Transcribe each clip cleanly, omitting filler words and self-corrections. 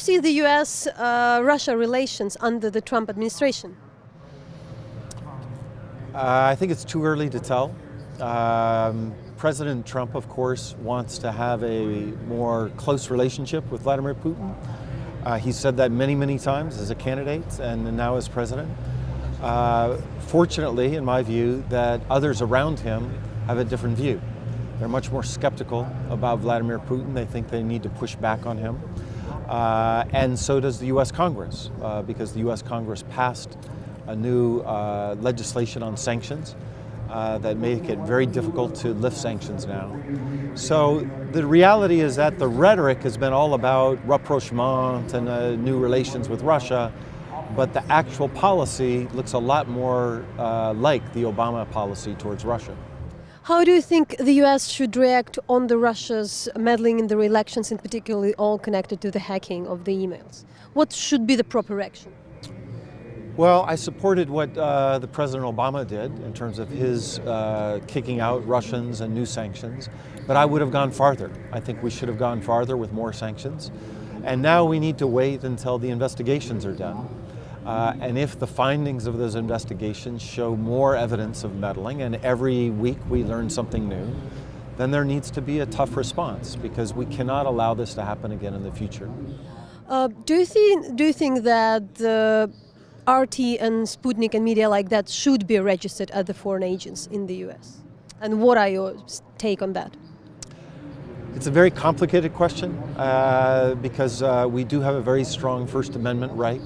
see the U.S.-Russia relations under the Trump administration? I think it's too early to tell. President Trump, of course, wants to have a more close relationship with Vladimir Putin. He said that many, many times as a candidate and now as president. Fortunately, in my view, that others around him have a different view. They're much more skeptical about Vladimir Putin. They think they need to push back on him. And so does the U.S. Congress, because the U.S. Congress passed a new legislation on sanctions that make it very difficult to lift sanctions now. So the reality is that the rhetoric has been all about rapprochement and new relations with Russia, but the actual policy looks a lot more like the Obama policy towards Russia. How do you think the U.S. should react on the Russia's meddling in the elections, and particularly all connected to the hacking of the emails? What should be the proper action? Well, I supported what the President Obama did in terms of his kicking out Russians and new sanctions, but I would have gone farther. I think we should have gone farther with more sanctions. And now we need to wait until the investigations are done. And if the findings of those investigations show more evidence of meddling, and every week we learn something new, then there needs to be a tough response, because we cannot allow this to happen again in the future. Do you think that the RT and Sputnik and media like that should be registered at the foreign agents in the U.S.? And what are your take on that? It's a very complicated question because we do have a very strong First Amendment right.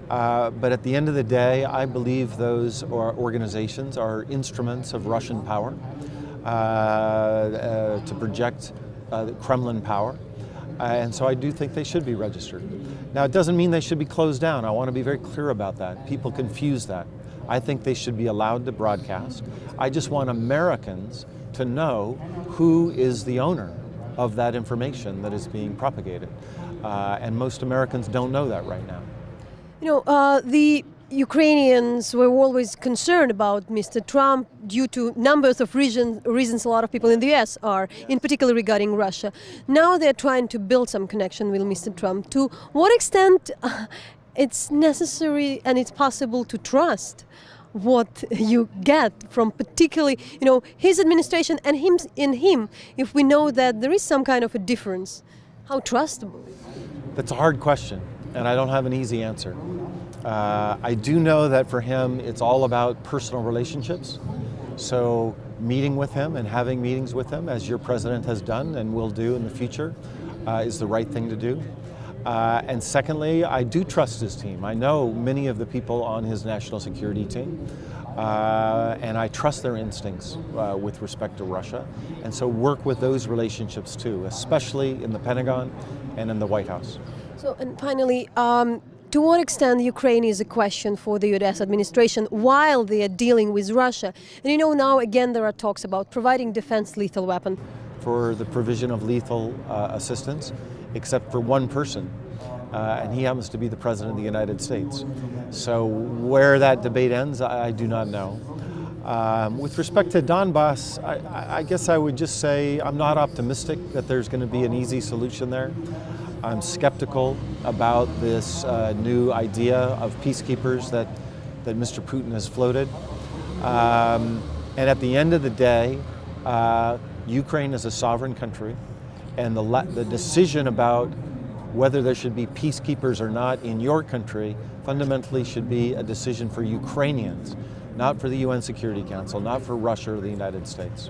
But at the end of the day, I believe those organizations are instruments of Russian power to project the Kremlin power. And so I do think they should be registered. Now, it doesn't mean they should be closed down. I want to be very clear about that. People confuse that. I think they should be allowed to broadcast. I just want Americans to know who is the owner of that information that is being propagated. And most Americans don't know that right now. You know, the Ukrainians were always concerned about Mr. Trump due to numbers of reasons a lot of people in the US are, in particular regarding Russia. Now they're trying to build some connection with Mr. Trump. To what extent it's necessary and it's possible to trust what you get from particularly, you know, his administration and him, if we know that there is some kind of a difference? How trustable? That's a hard question, and I don't have an easy answer. I do know that for him, it's all about personal relationships. So meeting with him and having meetings with him, as your president has done and will do in the future, is the right thing to do. And secondly, I do trust his team. I know many of the people on his national security team, and I trust their instincts with respect to Russia. And so work with those relationships too, especially in the Pentagon and in the White House. So, and finally, to what extent Ukraine is a question for the U.S. administration while they are dealing with Russia? And you know, now again there are talks about providing defense lethal weapon. For the provision of lethal assistance, except for one person, and he happens to be the President of the United States. So where that debate ends, I do not know. With respect to Donbass, I guess I would just say I'm not optimistic that there's going to be an easy solution there. I'm skeptical about this new idea of peacekeepers that Mr. Putin has floated. And at the end of the day, Ukraine is a sovereign country, and the decision about whether there should be peacekeepers or not in your country fundamentally should be a decision for Ukrainians, not for the UN Security Council, not for Russia or the United States.